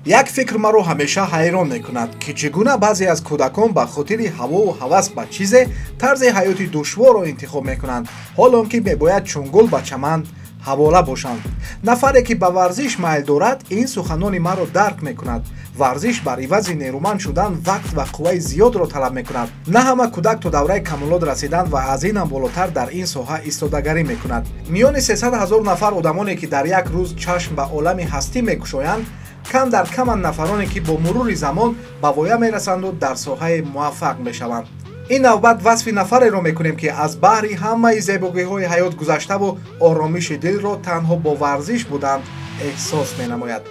як фикр маро ҳамеша ҳайрон мекунад ки чӣ гуна баъзе аз кӯдакон ба хотири ҳавову ҳавас ба чизе тарзи ҳаёти душворро интихоб мекунанд, ҳоло он ки мебояд чун гул ба чаман ҳавола бошанд. нафаре ки ба варзиш майл дорад ин суханони маро дарк мекунад. варзиш бар ивази нерӯманд шудан вақт ва қувваи зиёдро талаб мекунад. на ҳама кӯдак то давраи камолот расидан ва аз инам болотар дар ин соҳа истодагарӣ мекунад. миёни 300 000 нафар одамоне ки дар як рӯз чашм ба олами ҳастӣ мекушоянд, кам дар каманд нафароне ки бо мурури замон ба воя мерасанду дар соҳае муваффақ мешаванд. ин навбат васфи нафареро мекунем ки аз баҳри ҳамаи зебогиҳои ҳаёт гузаштаву оромиши дилро танҳо бо варзиш будан эҳсос менамояд.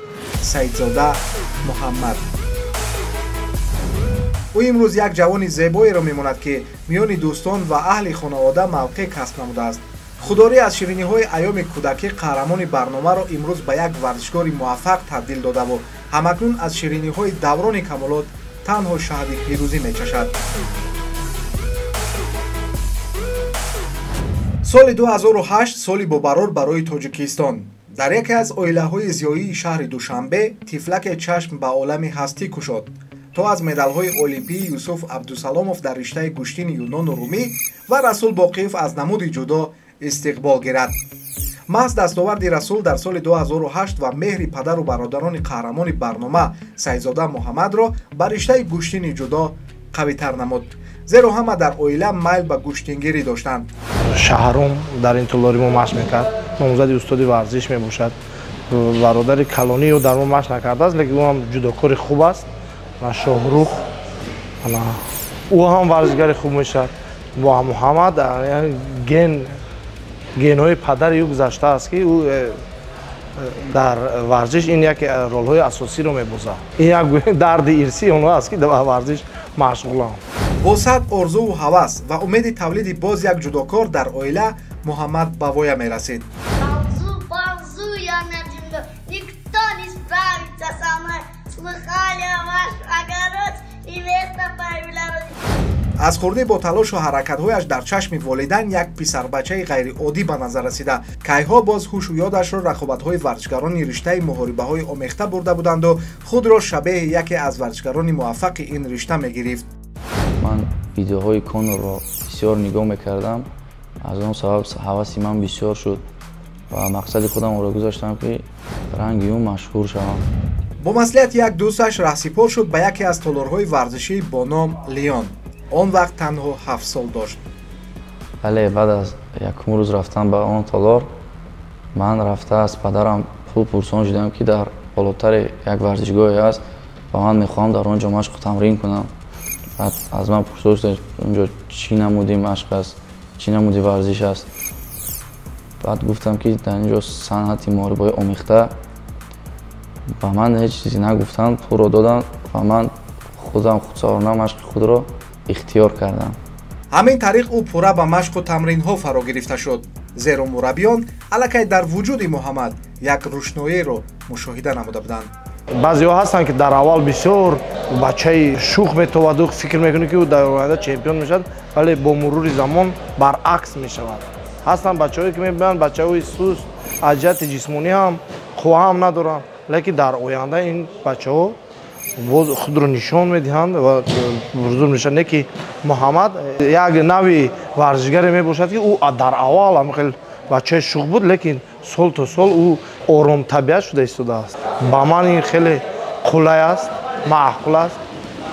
саидзода муҳаммад. ӯ имрӯз як ҷавони зебоеро мемонад ки миёни дӯстон ва аҳли хонавода мавқеъ касб намудааст. худорӣ аз шириниҳои айёми кӯдакӣ қаҳрамони барномаро имрӯз ба як варзишгори муваффақ табдил додаву ҳамакнун аз шириниҳои даврони камолот танҳо шаҳди пирӯзӣ мечашад. соли 2008 соли бобарор барои тоҷикистон. дар яке аз оилаҳои зиёии шаҳри душанбе тифлаке чашм ба олами ҳастӣ кушод то аз медалҳои олимпии юсуф абдусаломов дар риштаи гӯштини юнону румӣ ва расул боқиев аз намуди ҷудо истиқбол гирад. маҳз дастоварди расул дар соли 2008 ва меҳри падару бародарони қаҳрамони барнома саидзода муҳаммадро ба риштаи гӯштини ҷудо қавитар намуд. зеро ҳама дар оила майл ба гӯштингирӣ доштанд. шаҳром дар ин толори мо машқ мекард, номзади устоди варзиш мебошад. бародари калони ӯ дар мо машқ накардааст, лекин ӯ ҳам ҷудокори хуб аст. шоҳрух ӯ ҳам варзишгари хуб мешавад. бо муҳаммад генҳои падари ӯ гузаштааст ки ӯ дар варзиш ин як ролҳои асосиро мебозад. ин як дарди ирсӣ онҳо аст ки дар варзиш машғуланд. бо сад орзуву ҳавас ва умеди тавлиди боз як ҷудокор дар оила муҳаммад ба воя мерасид. аз хурдӣ бо талошу ҳаракатҳояш дар чашми волидайн як писарбачаи ғайриоддӣ ба назар расида, кайҳо боз ҳушу ёдашро рақобатҳои варзишгарони риштаи муҳорибаҳои омехта бурда буданду худро шабеҳи яке аз варзишгарони муваффақи ин ришта мегирифт. ман видеоҳои Конорро бисёр нигоҳ мекардам. аз он сабаб ҳаваси ман бисёр шуд ва мақсади худам онро гузаштам ки ранги ӯ машҳур шавам. бо маслиҳати як дӯсташ раҳсипор шуд ба яке аз толорҳои варзишӣ бо ном Леон. он вақт танҳо 7 сол дошт. бале баъд аз якум рӯз рафтан ба он толор ман рафта аз падарам пул пурсон шудам ки дар болотари як варзишгоҳе аст ва ман мехоҳам дар он ҷо машқу тамрин кунам. баъд аз ман пурсид онҷо чӣ намуди машқ аст, чӣ намуди варзиш аст. баъд гуфтам ки дар инҷо санъати муҳорибаҳои омехта. ба ман ҳеҷ чизе нагуфтанд, пулро доданд ва ман худам худсаварона машқи худро ихтиёр кардам. ҳамин тариқ ӯ пурра ба машқу тамринҳо фаро гирифта шуд, зеро мураббиён аллакай дар вуҷуди муҳаммад як рушноеро мушоҳида намуда буданд. баъзеҳо ҳастанд ки дар аввал бисёр бачаи шух метоваду фикр мекунӣ ки ӯ дар оянда чемпион мешавад, вале бо мурури замон баръакс мешавад. ҳастанд бачаҳое ки мебинанд бачаҳои суст аз ҷиҳати ҷисмонӣ ҳам қувва ҳам надоранд, лекин дар оянда ин бачаҳо худро нишон медиҳанд ва бузург мешаванд. не ки муҳаммад як нави варзишгаре мебошад ки ӯ дар аввал ҳамихел бачаи шух буд, лекин сол то сол ӯ оромтабиат шуда истодааст. ба ман ин хеле қулай аст, маъқул аст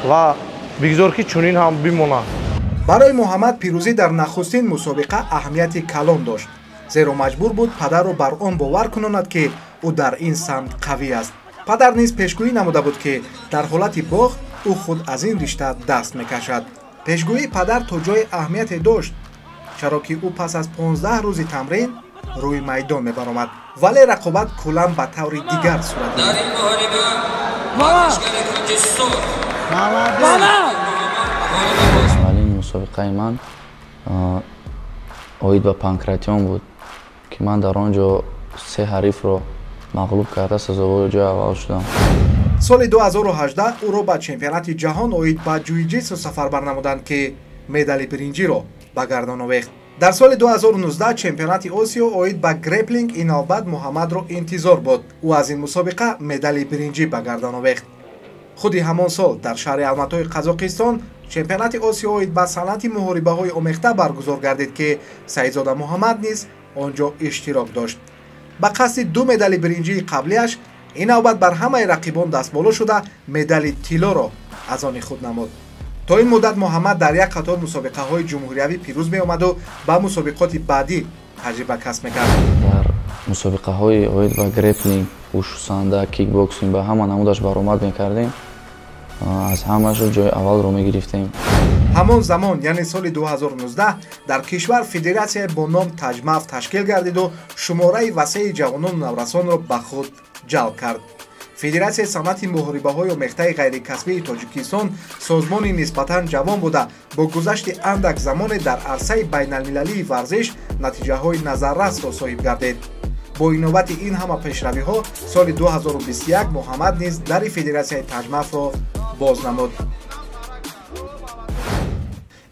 ва бигзор ки чунин ҳам бимонад. барои муҳаммад пирӯзӣ дар нахустин мусобиқа аҳамияти калон дошт, зеро маҷбур буд падарро бар он бовар кунонад ки ӯ дар ин самт қавӣ аст. падар низ пешгӯӣ намуда буд ки дар ҳолати бохт ӯ худ аз ин ришта даст мекашад. пешгӯии падар то ҷои аҳамияте дошт, чаро ки ӯ пас аз 15 рӯзи тамрин рӯи майдон мебаромад, вале рақобат куллан ба таври дигар сурат гирифт. дар ин муҳориба варзишгари Тоҷикистон аввалин мусобиқаи ман оид ба Панкратион буд ки ман дар он ҷо 3 ҳарифро мағлуб карда сазовори ҷои аввал шудам. соли 2018 ӯро ба чемпионати ҷаҳон оид ба ҷуиҷитсу сафар барнамуданд ки медали биринҷиро ба гардон овехт. дар соли 2019 чемпионати осиё оид ба греплинг иновбат муҳаммадро интизор буд. ӯ аз ин мусобиқа медали биринҷӣ ба гардан овехт. худи ҳамон сол дар шаҳри алматои қазоқистон чемпионати осиё оид ба санъати муҳорибаҳои омехта баргузор гардид ки Саидзода Муҳаммад низ он ҷо иштирок дошт. ба қасди 2 медали биринҷии қаблияш ин навбат бар ҳамаи рақибон дастболо шуда медали тиллоро аз они худ намуд. то ин муддат Муҳаммад дар як қатор мусобиқаҳои ҷумҳуриявӣ пирӯз меомаду ба мусобиқоти баъдӣ таҷриба касб мекард. дар мусобиқаҳои оид ба греплинг, ушусанда, кикбоксинг ба ҳама намудаш баромад мекардем. аз ҳамаашо ҷои аввалро мегирифтем. ҳамон замон яъне соли 2019 дар кишвар федератсияе бо ном таҷмаф ташкил гардиду шумораи васеи ҷавонону наврасонро ба худ ҷалб кард. федератсияи санъати муҳорибаҳои омехтаи ғайрикасбии тоҷикистон созмони нисбатан ҷавон буда бо гузашти андак замоне дар арсаи байналмилалии варзиш натиҷаҳои назаррасро соҳиб гардид. бо иновати ин ҳама пешравиҳо соли 2021 муҳаммад низ дари федератсияи таҷмафро боз намуд.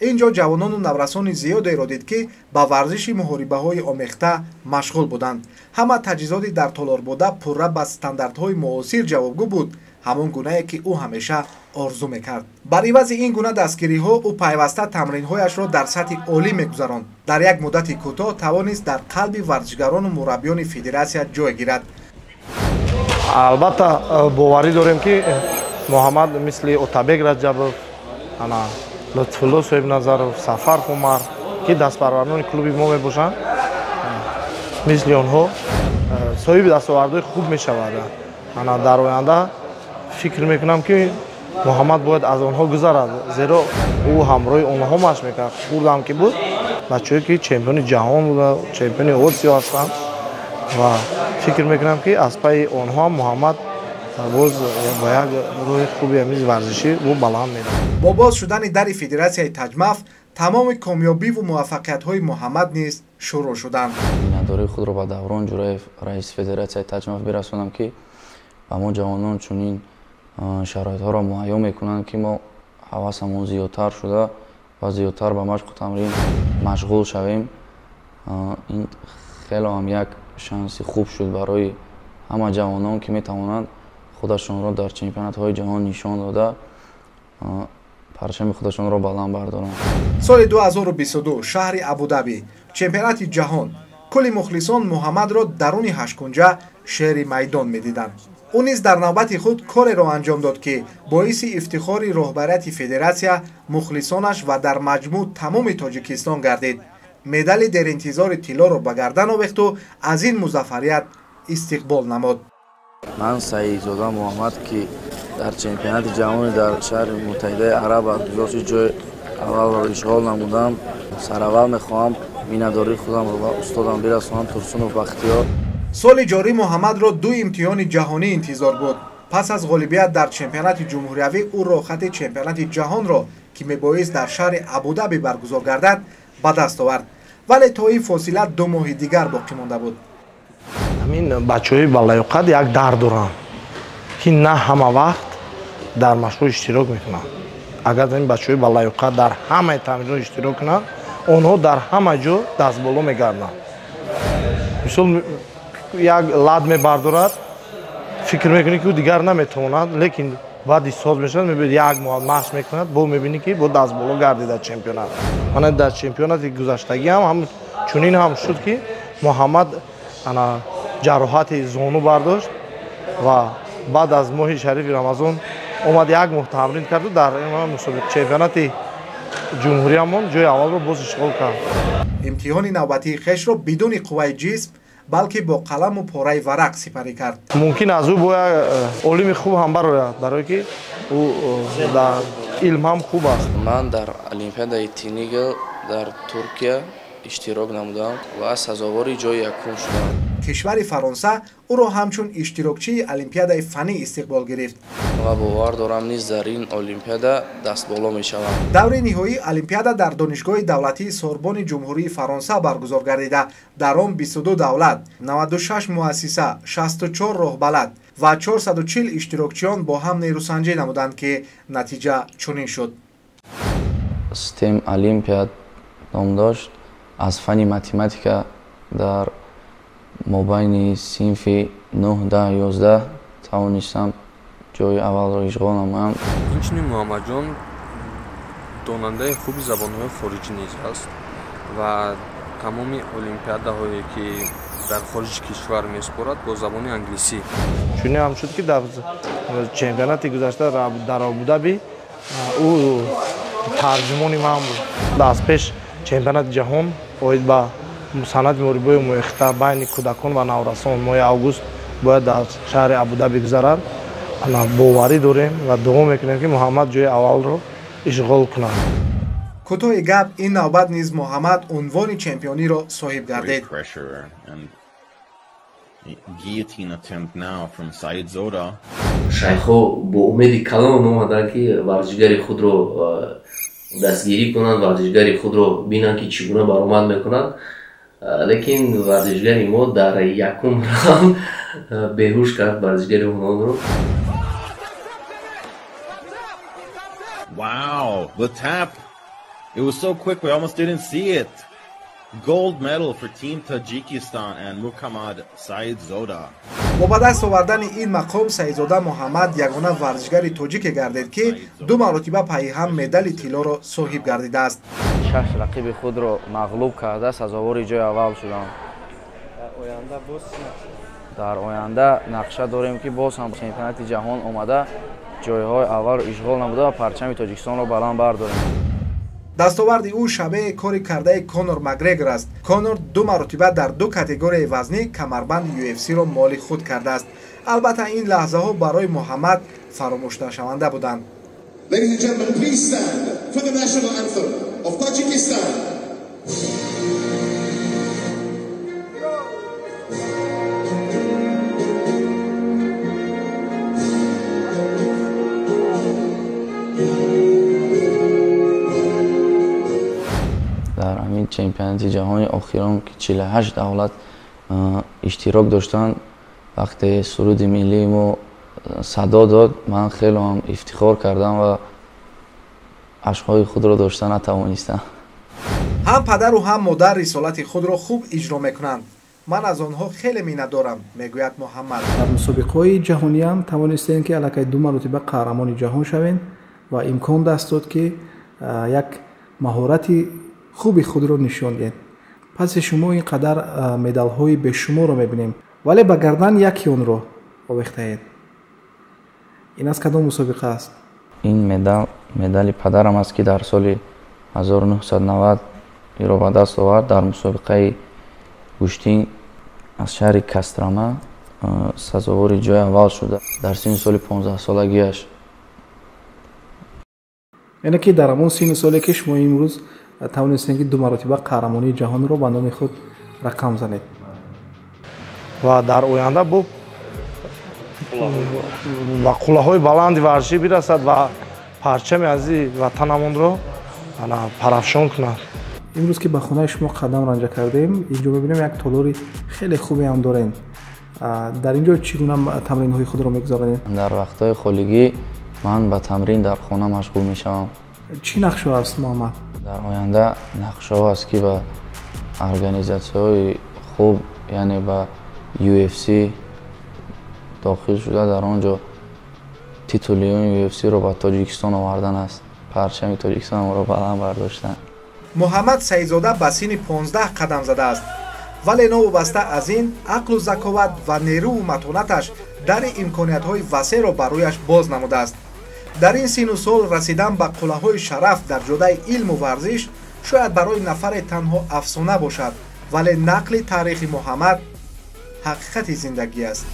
ин ҷо ҷавонону наврасони зиёдеро дид ки ба варзиши муҳорибаҳои омехта машғул буданд. ҳама таҷҳизоти дар толорбода пурра ба стандартҳои муосир ҷавобгӯ буд, ҳамон гунае ки ӯ ҳамеша орзу мекард. бар ивази ин гуна дастгириҳо ӯ пайваста тамринҳояшро дар сатҳи олӣ мегузаронд. дар як муддати кӯтоҳ тавонист дар қалби варзишгарону мураббиёни федератсия ҷой гирад. албатта боварӣ дорем ки муҳаммад мисли Отабек Раҷабов, Лутфулло Соҳибназаров, Сафар Умар ки дастпарварони клуби мо мебошанд, мисли онҳо соҳиби дастовардҳои хуб мешавад. дар оянда фикр мекунам ки муҳаммад бояд аз онҳо гузарад, зеро ӯ ҳамроҳи онҳо машқ мекард. хурдам ки буд бачаҳое ки чемпиони ҷаҳон буда, чемпиони осиё ҳастанд ва фикр мекунам ки аз пайи онҳо ҳам муҳаммад боз ба як рӯҳи хуби ҳамизи варзишӣ ӯ баланд медиҳад. бо боз шудани дари федератсияи таҷмаф тамоми комёбиву муваффақиятҳои муҳаммад низ шурӯъ шуданд. миннатдории худро ба Даврон Ҷураев, раиси федератсияи таҷмаф бирасонам ки ба мо ҷавонон чунин шароитҳоро муҳайё мекунанд ки мо ҳавасамон зиёдтар шуда ва зиёдтар ба машқу тамрин машғул шавем. ин хело ҳам як шанси хуб шуд барои ҳама ҷавонон ки метавонанд худашонро дар чемпионатҳои ҷаҳон нишон дода парчами худашонро баланд бардоранд. соли 2022 шаҳри Абу-Даби, чемпионати ҷаҳон, кулли мухлисон Муҳаммадро даруни ҳашткунҷа шери майдон медиданд. ӯ низ дар навбати худ кореро анҷом дод ки боиси ифтихори роҳбарияти федератсия, мухлисонаш ва дар маҷмӯъ тамоми Тоҷикистон гардид. медали деринтизори тиллоро ба гардан овехту аз ин музаффарият истиқбол намуд. ман Саидзода Муҳаммад ки дар чемпионати ҷаҳони дар шаҳри Муттаҳидаи Араб аз гузошти ҷои аввалро ишғол намудам. сараввал мехоҳам миннатдории худамро ба устодам бирасонам Турсунов Бахтиёр. соли ҷорӣ Муҳаммадро 2 имтиҳони ҷаҳонӣ интизор буд. пас аз ғолибият дар чемпионати ҷумҳуриявӣ ӯ роҳхати чемпионати ҷаҳонро ки мебоист дар шаҳри Абу-Даби баргузор гардад ба даст овард, вале то ин фосила 2 моҳи дигар боқӣ монда буд. ҳамин бачаҳои балаёқат як дард доранд ки на ҳама вақт дар машқҳо иштирок мекунанд. агар ин бачаҳои балаёқат дар ҳамаи тамринҳо иштирок кунанд, онҳо дар ҳама ҷо дастболо мегарданд. мисол як лад мебардорад, фикр мекунӣ ки ӯ дигар наметавонад, лекин баъди соз мешавад, мебинед як моҳ машқ мекунад, бо мебинӣ ки бо дастболо гардида чемпионат. мана дар чемпионати гузаштагӣ ҳам чунин ҳам шуд ки муҳаммад ҷароҳати зону бардошт ва баъд аз моҳи шарифи рамазон омад як моҳ тамрин карду дар чемпионати ҷумҳуриямон ҷои аввалро боз ишғол кард. имтиҳони навбатии хешро бидуни қувваи ҷисм, балки бо қаламу пораи варақ сипарӣ кард. мумкин аз ӯ бояд олими хуб ҳам барояд, барое ки ӯ дар илм ҳам хуб аст. ман дар олимпиадаи тинигл дар Туркия иштирок намудам ва сазовори ҷои якум шудам. кишвари Фаронса ӯро ҳамчун иштирокчии олимпиадаи фанӣ истиқбол гирифт. ва бовар дорам низ дар ин олимпиада дастболо мешавам. даври ниҳоии олимпиада дар донишгоҳи давлатии Сорбони ҷумҳурии Фаронса баргузор гардида, дар он 22 давлат, 96 муассиса, 64 роҳбалад ва 440 иштирокчиён бо ҳам нерӯсанҷӣ намуданд ки натиҷа чунин шуд. STEM олимпиад ном дошт. аз фани математика дар мобайни синфи 9, 10, 11 тавонистам ҷои аввалро ишғол намоям. Инчунин Муҳаммадҷон донандаи хуби забонҳои хориҷӣ низ аст ва тамоми олимпиадаҳое ки дар хориҷи кишвар меспорад бо забони англисӣ. чунин ҳам шуд ки дар чемпионати гузашта дар Абу-Даби ӯ тарҷумони ман буд. аз пеш чемпионати ҷаҳон оид ба санади мурибои муохита байни кӯдакон ва наврасон моҳи август бояд дар шаҳри Абу-Даби гузарад. боварӣ дорем ва дуо мекунем ки Муҳаммад ҷои аввалро ишғол кунад. кӯтоҳи гап ин навбат низ Муҳаммад унвони чемпиониро соҳиб гардид. шайхҳо бо умеди калон омаданд ки варзишгари худро дастгирӣ кунанд, варзишгари худро бинанд ки чӣ гуна баромад мекунад. лекин варзишгари мо дар якум раунд беҳуш кард варзишгари ононро. Wow, the tap. It was so quick we almost didn't see it. Gold medal for Team Tajikistan and Muhammad Saidzoda. бо ба даст овардани ин мақом Саидзода Муҳаммад ягона варзишгари тоҷике гардид ки ду маротиба пайҳам медали тиллоро соҳиб гардидааст. 6 рақиби худро мағлуб карда сазовори ҷои аввал шудам. дар оянда нақша дорем ки боз ҳам чемпионати ҷаҳон омада ҷойҳои аввалро ишғол намуда ва парчами Тоҷикистонро баланд бардорем. дастоварди ӯ шабеҳ кори кардаи Конор Макгрегор аст. Конор ду маротиба дар ду категорияи вазнӣ камарбанди UFC-ро моли худ кардааст. албатта ин лаҳзаҳо барои Муҳаммад фаромӯшнашаванда буданд. Ladies and gentlemen, please stand for the national anthem of Tajikistan. дар ҳамин чемпионати ҷаҳони охирон ки 48 давлат иштирок доштанд, вақте суруди миллии мо садо дод, ман хеле ҳам ифтихор кардам ва ашқҳои худро дошта натавонистам. ҳам падару ҳам модар рисолати худро хуб иҷро мекунанд. ман аз онҳо хеле миннатдорам, мегӯяд Муҳаммад. дар мусобиқаҳои ҷаҳонӣ ҳам тавонистем ки аллакай ду маротиба қаҳрамони ҷаҳон шавем ва имкон даст дод ки як маҳорати хуби худро нишон диҳед. паси шумо ин қадар медалҳои бешуморо мебинем, вале ба гардан яке онро овехтаед. ин аз кадом мусобиқа аст? ин медали падарам аст ки дар соли 1990 иро ба даст овард дар мусобиқаи гӯштин аз шаҳри Кастрама сазовори ҷои аввал шуда дар синни соли 15-солагиаш. яъне ки дар ҳамон синни соле ки шумо имрӯз тавонистем ки ду маротиба қаҳрамонии ҷаҳонро ба номи худ рақам занед. ва дар оянда бо қуллаҳои баланди варзишӣ бирасад ва парчами азизи ватанамонро парафшон кунад. имрӯз ки ба хонаи шумо қадам ранҷа кардем, инҷо мебинем як толори хеле хубе ҳам дорем. дар инҷо чӣ гуна тамринҳои худро мегузаронед? дар вақтҳои холигӣ ман ба тамрин дар хона машғул мешавам. чӣ нақшо аст Муҳаммад? дар оянда нақшаҳо аст ки ба организатсияҳои хуб, яъне ба UFC дохил шуда дар он ҷо титулиёни UFC-ро ба Тоҷикистон овардан аст. парчами Тоҷикистонро баланд бардоштан. Муҳаммад Саидзода ба синни 15 қадам задааст. вале новобаста аз ин ақлу заковат ва нерӯву матонаташ дари имкониятҳои васеъро барояш боз намудааст. дар ин синну сол расидан ба қуллаҳои шараф дар ҷодаи илму варзиш шояд барои нафаре танҳо афсона бошад, вале нақли таърихи Муҳаммад ҳақиқати зиндагӣ аст.